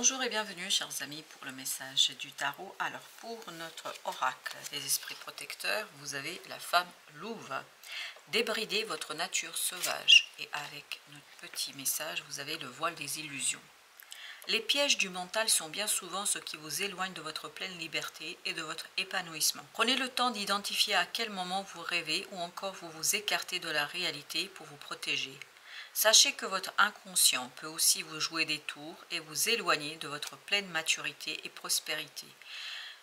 Bonjour et bienvenue chers amis pour le message du tarot. Alors pour notre oracle des esprits protecteurs, vous avez la femme louve. Débridez votre nature sauvage. Et avec notre petit message, vous avez le voile des illusions. Les pièges du mental sont bien souvent ce qui vous éloigne de votre pleine liberté et de votre épanouissement. Prenez le temps d'identifier à quel moment vous rêvez ou encore vous vous écartez de la réalité pour vous protéger. Sachez que votre inconscient peut aussi vous jouer des tours et vous éloigner de votre pleine maturité et prospérité.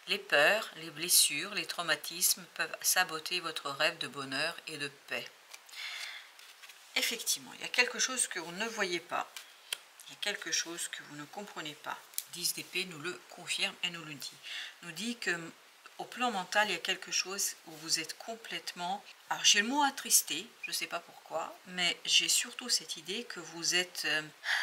Les peurs, les blessures, les traumatismes peuvent saboter votre rêve de bonheur et de paix. Effectivement, il y a quelque chose que vous ne voyez pas. Il y a quelque chose que vous ne comprenez pas. 10 d'épée nous le confirme et nous le dit. Nous dit que au plan mental, il y a quelque chose où vous êtes complètement... Alors j'ai le mot attristé, je ne sais pas pourquoi, mais j'ai surtout cette idée que vous êtes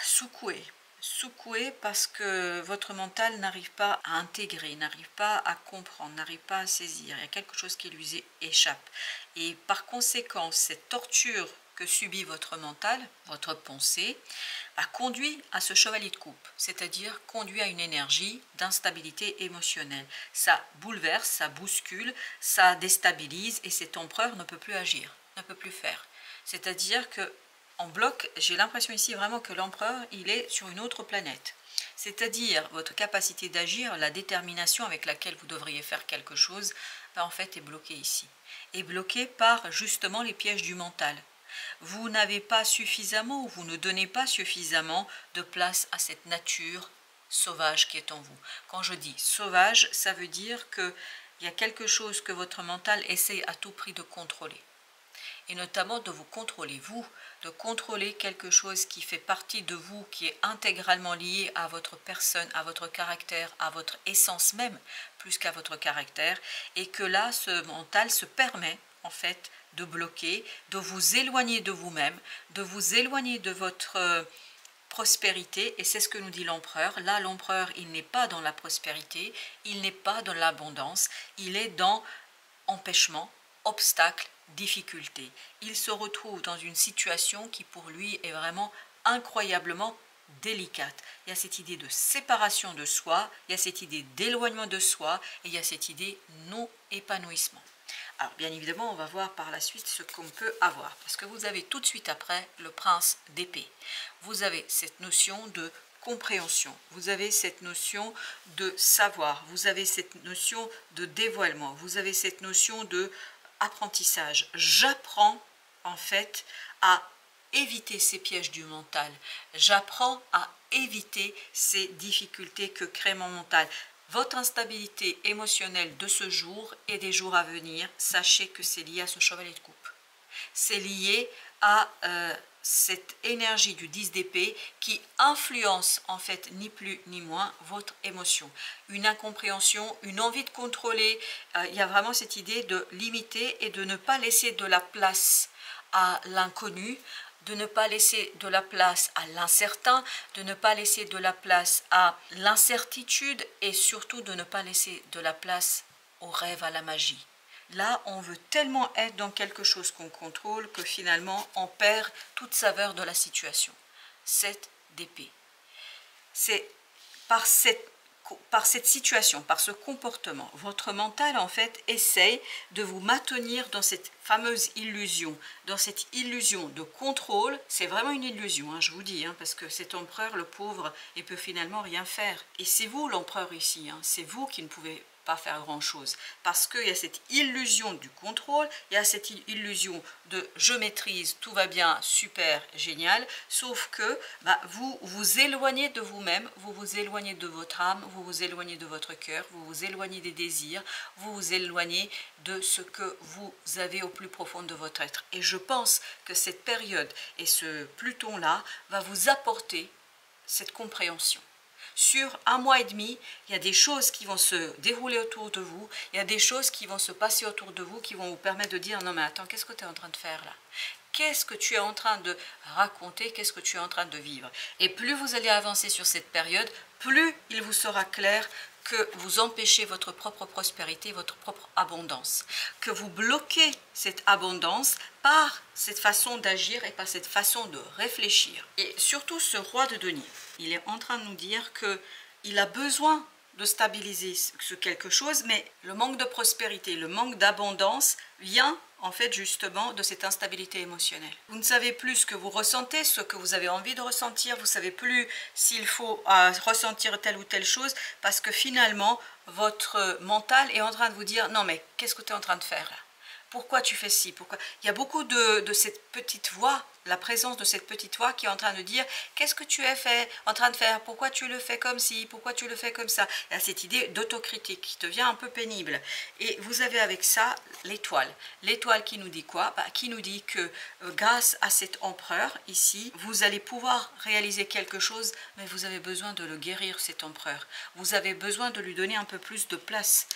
secoué. Secoué parce que votre mental n'arrive pas à intégrer, n'arrive pas à comprendre, n'arrive pas à saisir. Il y a quelque chose qui lui échappe. Et par conséquent, cette torture que subit votre mental, votre pensée, conduit à ce chevalier de coupe, c'est-à-dire conduit à une énergie d'instabilité émotionnelle. Ça bouleverse, ça bouscule, ça déstabilise et cet empereur ne peut plus agir, ne peut plus faire. C'est-à-dire que en bloc, j'ai l'impression ici vraiment que l'empereur, il est sur une autre planète. C'est-à-dire votre capacité d'agir, la détermination avec laquelle vous devriez faire quelque chose, en fait est bloquée ici. Est bloquée par justement les pièges du mental. Vous n'avez pas suffisamment ou vous ne donnez pas suffisamment de place à cette nature sauvage qui est en vous. Quand je dis sauvage, ça veut dire qu'il y a quelque chose que votre mental essaie à tout prix de contrôler. Et notamment de vous contrôler, vous, de contrôler quelque chose qui fait partie de vous, qui est intégralement lié à votre personne, à votre caractère, à votre essence même, plus qu'à votre caractère, et que là, ce mental se permet, en fait, de bloquer, de vous éloigner de vous-même, de vous éloigner de votre prospérité, et c'est ce que nous dit l'empereur. Là, l'empereur, il n'est pas dans la prospérité, il n'est pas dans l'abondance, il est dans empêchement, obstacle, difficulté. Il se retrouve dans une situation qui pour lui est vraiment incroyablement délicate. Il y a cette idée de séparation de soi, il y a cette idée d'éloignement de soi, et il y a cette idée non-épanouissement. Alors bien évidemment, on va voir par la suite ce qu'on peut avoir, parce que vous avez tout de suite après le prince d'épée. Vous avez cette notion de compréhension, vous avez cette notion de savoir, vous avez cette notion de dévoilement, vous avez cette notion de apprentissage. J'apprends en fait à éviter ces pièges du mental, j'apprends à éviter ces difficultés que crée mon mental. Votre instabilité émotionnelle de ce jour et des jours à venir, sachez que c'est lié à ce chevalier de coupe. C'est lié à cette énergie du 10 d'épée qui influence en fait ni plus ni moins votre émotion. Une incompréhension, une envie de contrôler, il y a vraiment cette idée de limiter et de ne pas laisser de la place à l'inconnu, de ne pas laisser de la place à l'incertain, de ne pas laisser de la place à l'incertitude et surtout de ne pas laisser de la place au rêve, à la magie. Là, on veut tellement être dans quelque chose qu'on contrôle que finalement, on perd toute saveur de la situation. 7 d'épée. C'est par cette situation, par ce comportement, votre mental en fait essaye de vous maintenir dans cette fameuse illusion, dans cette illusion de contrôle. C'est vraiment une illusion, hein, je vous dis, hein, parce que cet empereur, le pauvre, il peut finalement rien faire. Et c'est vous l'empereur ici, hein, c'est vous qui ne pouvez pas faire grand chose, parce qu'il y a cette illusion du contrôle, il y a cette illusion de je maîtrise, tout va bien, super, génial, sauf que vous vous éloignez de vous-même, vous vous éloignez de votre âme, vous vous éloignez de votre cœur, vous vous éloignez des désirs, vous vous éloignez de ce que vous avez au plus profond de votre être. Et je pense que cette période et ce Pluton-là va vous apporter cette compréhension. Sur un mois et demi, il y a des choses qui vont se dérouler autour de vous, il y a des choses qui vont se passer autour de vous qui vont vous permettre de dire « Non mais attends, qu'est-ce que tu es en train de faire là ? Qu'est-ce que tu es en train de raconter ? Qu'est-ce que tu es en train de vivre ?» Et plus vous allez avancer sur cette période, plus il vous sera clair que vous empêchez votre propre prospérité, votre propre abondance, que vous bloquez cette abondance par cette façon d'agir et par cette façon de réfléchir. Et surtout ce roi de denier, il est en train de nous dire que il a besoin de stabiliser ce quelque chose, mais le manque de prospérité, le manque d'abondance vient en fait justement de cette instabilité émotionnelle. Vous ne savez plus ce que vous ressentez, ce que vous avez envie de ressentir, vous ne savez plus s'il faut ressentir telle ou telle chose, parce que finalement votre mental est en train de vous dire non mais qu'est-ce que tu es en train de faire là? Pourquoi tu fais ci? Pourquoi? Il y a beaucoup de cette petite voix, la présence de cette petite voix qui est en train de dire qu'est-ce que tu es en train de faire? Pourquoi tu le fais comme ci? Pourquoi tu le fais comme ça? Il y a cette idée d'autocritique qui devient un peu pénible. Et vous avez avec ça l'étoile. L'étoile qui nous dit quoi? Qui nous dit que grâce à cet empereur ici, vous allez pouvoir réaliser quelque chose, mais vous avez besoin de le guérir, cet empereur. Vous avez besoin de lui donner un peu plus de place.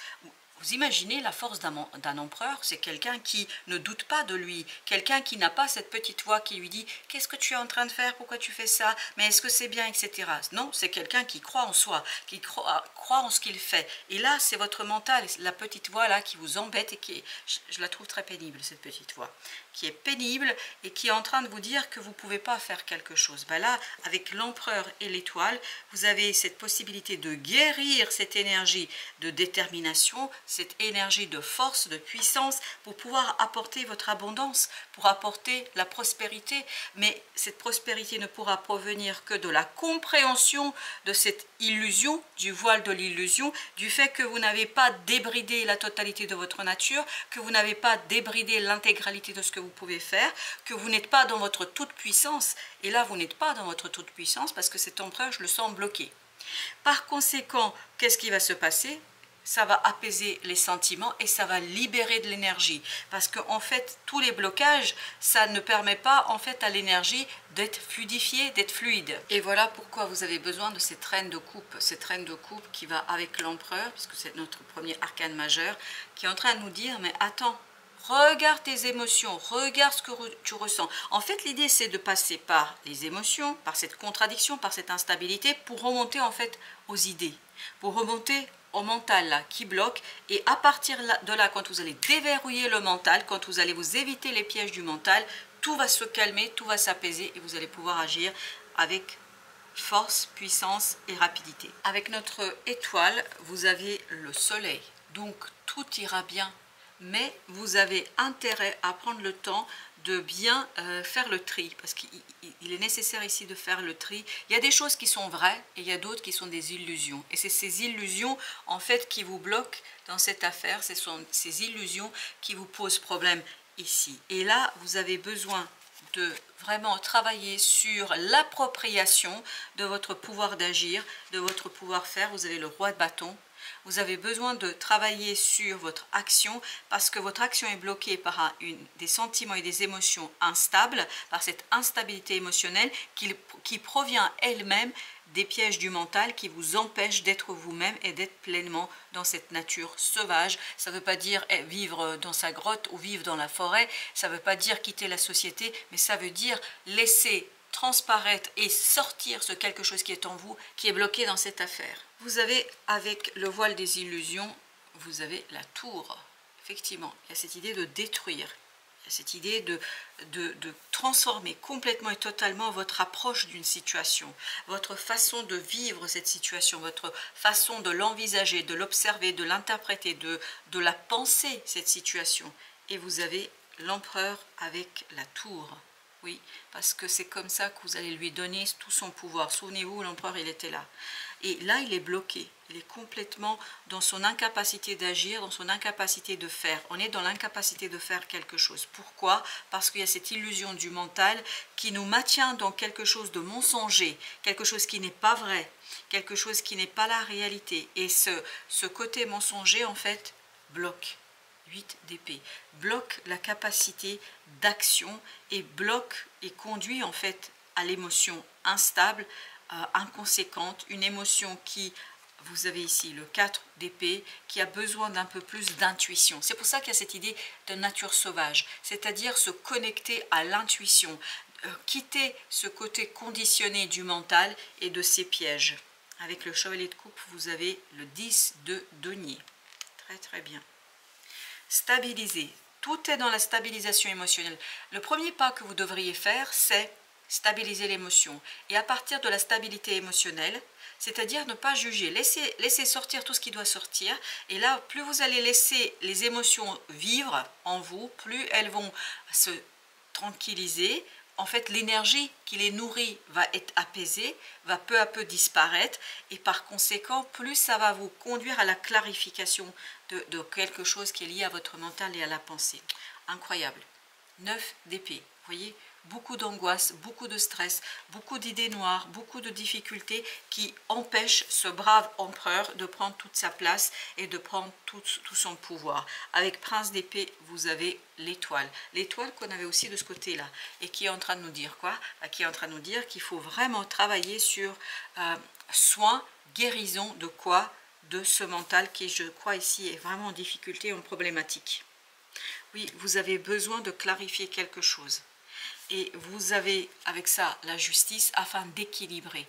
Vous imaginez la force d'un empereur, c'est quelqu'un qui ne doute pas de lui, quelqu'un qui n'a pas cette petite voix qui lui dit « Qu'est-ce que tu es en train de faire? Pourquoi tu fais ça? Mais est-ce que c'est bien ?» etc. Non, c'est quelqu'un qui croit en soi, qui croit en ce qu'il fait. Et là, c'est votre mental, la petite voix là qui vous embête et qui je la trouve très pénible, cette petite voix, qui est pénible et qui est en train de vous dire que vous ne pouvez pas faire quelque chose. Ben là, avec l'empereur et l'étoile, vous avez cette possibilité de guérir cette énergie de détermination, cette énergie de force, de puissance, pour pouvoir apporter votre abondance, pour apporter la prospérité. Mais cette prospérité ne pourra provenir que de la compréhension de cette illusion, du voile de l'illusion, du fait que vous n'avez pas débridé la totalité de votre nature, que vous n'avez pas débridé l'intégralité de ce que vous pouvez faire, que vous n'êtes pas dans votre toute-puissance. Et là, vous n'êtes pas dans votre toute-puissance parce que cet empereur, je le sens bloqué. Par conséquent, qu'est-ce qui va se passer? Ça va apaiser les sentiments et ça va libérer de l'énergie. Parce qu'en fait, tous les blocages, ça ne permet pas en fait à l'énergie d'être fluidifiée, d'être fluide. Et voilà pourquoi vous avez besoin de cette reine de coupe. Cette reine de coupe qui va avec l'empereur, puisque c'est notre premier arcane majeur, qui est en train de nous dire, mais attends, regarde tes émotions, regarde ce que tu ressens. En fait, l'idée, c'est de passer par les émotions, par cette contradiction, par cette instabilité, pour remonter en fait aux idées, pour remonter au mental là, qui bloque. Et à partir de là, quand vous allez déverrouiller le mental, quand vous allez vous éviter les pièges du mental, tout va se calmer, tout va s'apaiser et vous allez pouvoir agir avec force, puissance et rapidité. Avec notre étoile, vous avez le soleil, donc tout ira bien. Mais vous avez intérêt à prendre le temps de bien faire le tri, parce qu'il est nécessaire ici de faire le tri. Il y a des choses qui sont vraies et il y a d'autres qui sont des illusions. Et c'est ces illusions en fait qui vous bloquent dans cette affaire, ce sont ces illusions qui vous posent problème ici. Et là, vous avez besoin de vraiment travailler sur l'appropriation de votre pouvoir d'agir, de votre pouvoir faire. Vous avez le roi de bâton. Vous avez besoin de travailler sur votre action parce que votre action est bloquée par des sentiments et des émotions instables, par cette instabilité émotionnelle qui provient elle-même des pièges du mental qui vous empêchent d'être vous-même et d'être pleinement dans cette nature sauvage. Ça ne veut pas dire vivre dans sa grotte ou vivre dans la forêt, ça ne veut pas dire quitter la société, mais ça veut dire laisser transparaître et sortir ce quelque chose qui est en vous, qui est bloqué dans cette affaire. Vous avez, avec le voile des illusions, vous avez la tour. Effectivement, il y a cette idée de détruire, il y a cette idée de transformer complètement et totalement votre approche d'une situation, votre façon de vivre cette situation, votre façon de l'envisager, de l'observer, de l'interpréter, de la penser, cette situation. Et vous avez l'empereur avec la tour. Oui, parce que c'est comme ça que vous allez lui donner tout son pouvoir. Souvenez-vous, l'empereur, il était là. Et là, il est bloqué. Il est complètement dans son incapacité d'agir, dans son incapacité de faire. On est dans l'incapacité de faire quelque chose. Pourquoi? Parce qu'il y a cette illusion du mental qui nous maintient dans quelque chose de mensonger, quelque chose qui n'est pas vrai, quelque chose qui n'est pas la réalité. Et ce côté mensonger, en fait, bloque. 8 d'épée, bloque la capacité d'action et bloque et conduit en fait à l'émotion instable, inconséquente, une émotion qui, vous avez ici le 4 d'épée, qui a besoin d'un peu plus d'intuition. C'est pour ça qu'il y a cette idée de nature sauvage, c'est-à-dire se connecter à l'intuition, quitter ce côté conditionné du mental et de ses pièges. Avec le chevalier de coupe, vous avez le 10 de denier. Très très bien. Stabiliser. Tout est dans la stabilisation émotionnelle. Le premier pas que vous devriez faire, c'est stabiliser l'émotion. Et à partir de la stabilité émotionnelle, C'est-à-dire ne pas juger, laissez sortir tout ce qui doit sortir. Et là, plus vous allez laisser les émotions vivre en vous, plus elles vont se tranquilliser. En fait, l'énergie qui les nourrit va être apaisée, va peu à peu disparaître. Et par conséquent, plus ça va vous conduire à la clarification de quelque chose qui est lié à votre mental et à la pensée. Incroyable. 9 d'épée. Vous voyez, beaucoup d'angoisse, beaucoup de stress, beaucoup d'idées noires, beaucoup de difficultés qui empêchent ce brave empereur de prendre toute sa place et de prendre tout son pouvoir. Avec prince d'épée, vous avez l'étoile. L'étoile qu'on avait aussi de ce côté-là. Et qui est en train de nous dire quoi? Qui est en train de nous dire qu'il faut vraiment travailler sur soin, guérison de quoi? De ce mental qui, je crois ici, est vraiment en difficulté, en problématique. Oui, vous avez besoin de clarifier quelque chose. Et vous avez avec ça la justice afin d'équilibrer.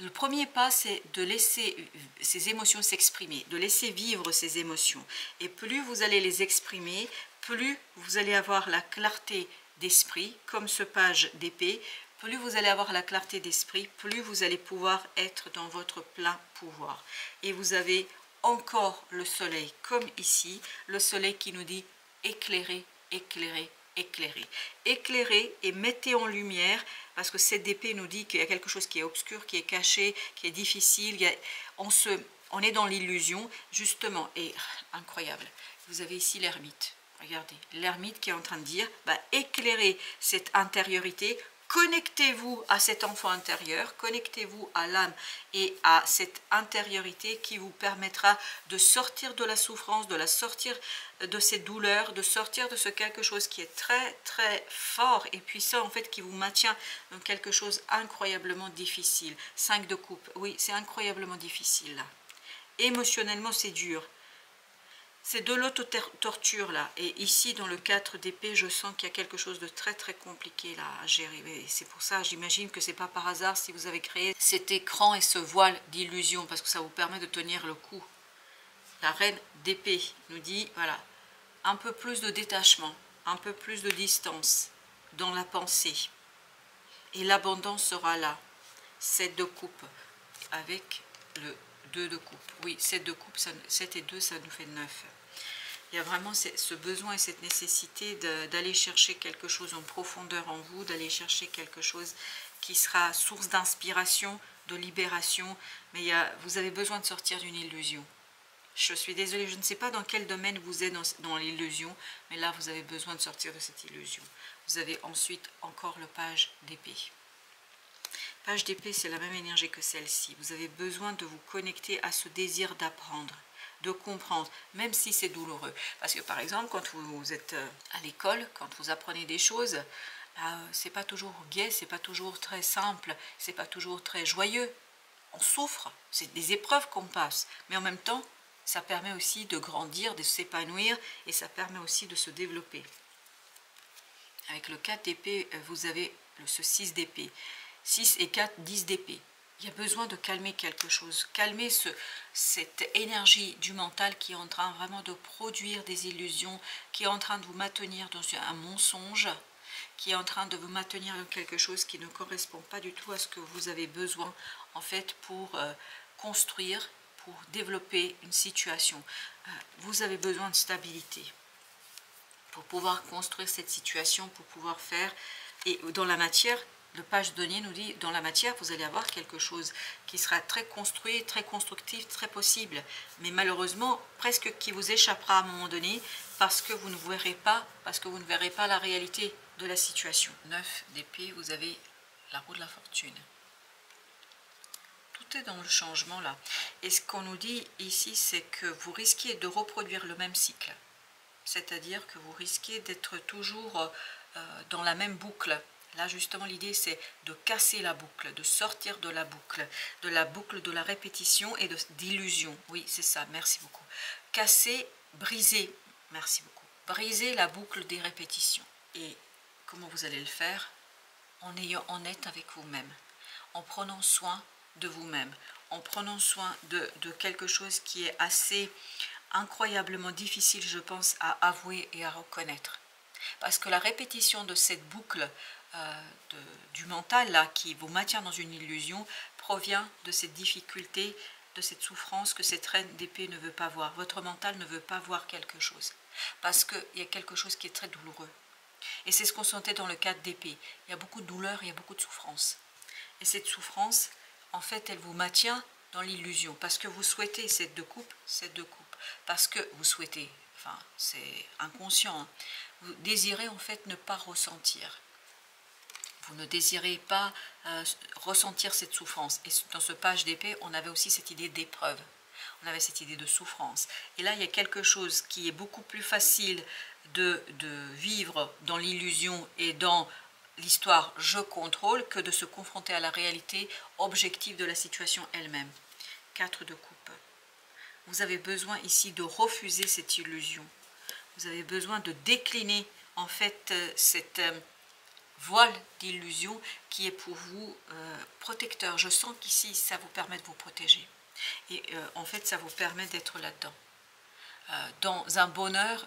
Le premier pas, c'est de laisser ces émotions s'exprimer, de laisser vivre ces émotions. Et plus vous allez les exprimer, plus vous allez avoir la clarté d'esprit, comme ce page d'épée. Plus vous allez avoir la clarté d'esprit, plus vous allez pouvoir être dans votre plein pouvoir. Et vous avez encore le soleil, comme ici, le soleil qui nous dit éclairer, éclairer, éclairer. Éclairez et mettez en lumière, parce que cette épée nous dit qu'il y a quelque chose qui est obscur, qui est caché, qui est difficile. On est dans l'illusion, justement, et incroyable. Vous avez ici l'ermite. Regardez, l'ermite qui est en train de dire, éclairez cette intériorité. Connectez-vous à cet enfant intérieur, connectez-vous à l'âme et à cette intériorité qui vous permettra de sortir de la souffrance, de sortir de ces douleurs, de sortir de ce quelque chose qui est très très fort et puissant en fait, qui vous maintient dans quelque chose incroyablement difficile. 5 de coupe, oui, c'est incroyablement difficile là. Émotionnellement, c'est dur. C'est de l'auto-torture là, et ici dans le 4 d'épée, je sens qu'il y a quelque chose de très très compliqué là à gérer. Et c'est pour ça, j'imagine que c'est pas par hasard si vous avez créé cet écran et ce voile d'illusion, parce que ça vous permet de tenir le coup. La reine d'épée nous dit, voilà, un peu plus de détachement, un peu plus de distance dans la pensée. Et l'abondance sera là. 7 de coupe avec le 2 de coupe. Oui, 7 de coupe, 7 et 2, ça nous fait 9. Il y a vraiment ce besoin et cette nécessité d'aller chercher quelque chose en profondeur en vous, d'aller chercher quelque chose qui sera source d'inspiration, de libération. Mais vous avez besoin de sortir d'une illusion. Je suis désolée, je ne sais pas dans quel domaine vous êtes dans l'illusion, mais là, vous avez besoin de sortir de cette illusion. Vous avez ensuite encore le page d'épée. Page d'épée, c'est la même énergie que celle-ci. Vous avez besoin de vous connecter à ce désir d'apprendre, de comprendre, même si c'est douloureux. Parce que par exemple, quand vous êtes à l'école, quand vous apprenez des choses, c'est pas toujours gai, c'est pas toujours très simple, c'est pas toujours très joyeux. On souffre, c'est des épreuves qu'on passe, mais en même temps, ça permet aussi de grandir, de s'épanouir, et ça permet aussi de se développer. Avec le 4 d'épée, vous avez ce 6 d'épée. 6 et 4, 10 d'épée. Il y a besoin de calmer quelque chose, calmer cette énergie du mental qui est en train vraiment de produire des illusions, qui est en train de vous maintenir dans un mensonge, qui est en train de vous maintenir dans quelque chose qui ne correspond pas du tout à ce que vous avez besoin en fait pour construire, pour développer une situation. Vous avez besoin de stabilité pour pouvoir construire cette situation, pour pouvoir faire, et dans la matière, le page denier nous dit, dans la matière, vous allez avoir quelque chose qui sera très construit, très constructif, très possible, mais malheureusement, presque qui vous échappera à un moment donné, parce que vous ne verrez pas la réalité de la situation. 9 d'épée, vous avez la roue de la fortune. Tout est dans le changement là. Et ce qu'on nous dit ici, c'est que vous risquez de reproduire le même cycle. C'est-à-dire que vous risquez d'être toujours dans la même boucle. Là, justement, l'idée, c'est de casser la boucle, de sortir de la boucle de la répétition et d'illusion. Oui, c'est ça, merci beaucoup. Casser, briser, merci beaucoup. Briser la boucle des répétitions. Et comment vous allez le faire? En ayant honnête avec vous-même, en prenant soin de vous-même, en prenant soin de quelque chose qui est assez incroyablement difficile, je pense, à avouer et à reconnaître. Parce que la répétition de cette boucle du mental là, qui vous maintient dans une illusion, provient de cette difficulté, de cette souffrance que cette reine d'épée ne veut pas voir. Votre mental ne veut pas voir quelque chose. Parce qu'il y a quelque chose qui est très douloureux. Et c'est ce qu'on sentait dans le 4 d'épée. Il y a beaucoup de douleur, il y a beaucoup de souffrance. Et cette souffrance, en fait, elle vous maintient dans l'illusion. Parce que vous souhaitez cette 2 coupe, parce que vous souhaitez, enfin, c'est inconscient, hein, vous désirez en fait ne pas ressentir. Vous ne désirez pas ressentir cette souffrance. Et dans ce page d'épée, on avait aussi cette idée d'épreuve. On avait cette idée de souffrance. Et là, il y a quelque chose qui est beaucoup plus facile de vivre dans l'illusion et dans l'histoire « je contrôle » que de se confronter à la réalité objective de la situation elle-même. 4 de coupe. Vous avez besoin ici de refuser cette illusion. Vous avez besoin de décliner en fait cette voile d'illusion qui est pour vous protecteur. Je sens qu'ici, ça vous permet de vous protéger. Et en fait, ça vous permet d'être là-dedans. Dans un bonheur,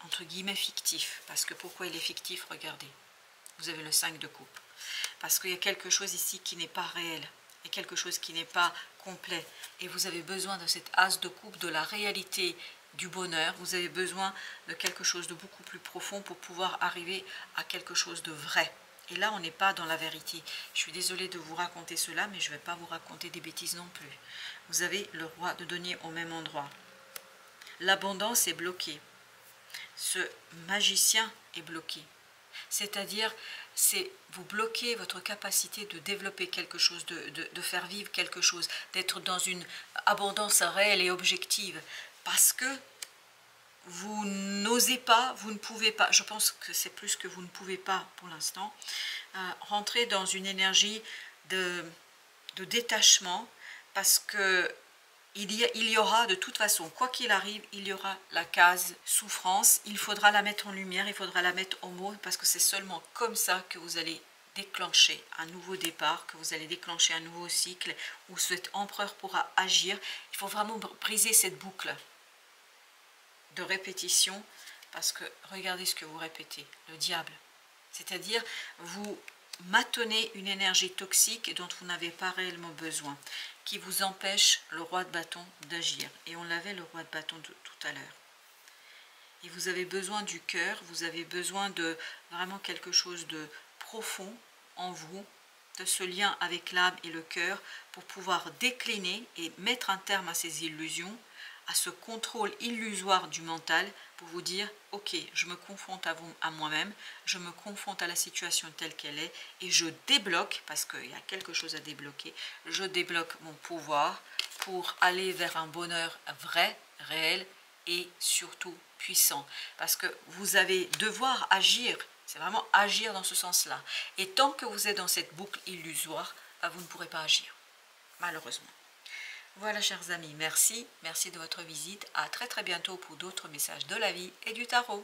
entre guillemets, fictif. Parce que pourquoi il est fictif? Regardez. Vous avez le 5 de coupe. Parce qu'il y a quelque chose ici qui n'est pas réel. Il y a quelque chose qui n'est pas complet. Et vous avez besoin de cette as de coupe, de la réalité du bonheur. Vous avez besoin de quelque chose de beaucoup plus profond pour pouvoir arriver à quelque chose de vrai. Et là, on n'est pas dans la vérité. Je suis désolée de vous raconter cela, mais je ne vais pas vous raconter des bêtises non plus. Vous avez le roi de denier au même endroit. L'abondance est bloquée. Ce magicien est bloqué. C'est-à-dire, vous bloquez votre capacité de développer quelque chose, de faire vivre quelque chose, d'être dans une abondance réelle et objective. Parce que vous n'osez pas, vous ne pouvez pas, je pense que c'est plus que vous ne pouvez pas pour l'instant, rentrer dans une énergie de détachement, parce que il y aura de toute façon, quoi qu'il arrive, il y aura la case souffrance, il faudra la mettre en lumière, il faudra la mettre en mots, parce que c'est seulement comme ça que vous allez déclencher un nouveau départ, que vous allez déclencher un nouveau cycle, où cet empereur pourra agir. Il faut vraiment briser cette boucle de répétition, parce que regardez ce que vous répétez, le diable. C'est-à-dire, vous maintenez une énergie toxique dont vous n'avez pas réellement besoin, qui vous empêche, le roi de bâton, d'agir. Et on l'avait, le roi de bâton, tout à l'heure. Et vous avez besoin du cœur, vous avez besoin de vraiment quelque chose de profond en vous, de ce lien avec l'âme et le cœur, pour pouvoir décliner et mettre un terme à ces illusions, à ce contrôle illusoire du mental, pour vous dire, ok, je me confronte à moi-même, je me confronte à la situation telle qu'elle est, et je débloque, parce qu'il y a quelque chose à débloquer, je débloque mon pouvoir pour aller vers un bonheur vrai, réel, et surtout puissant. Parce que vous allez devoir agir, c'est vraiment agir dans ce sens-là. Et tant que vous êtes dans cette boucle illusoire, vous ne pourrez pas agir, malheureusement. Voilà, chers amis, merci de votre visite. À très bientôt pour d'autres messages de la vie et du tarot.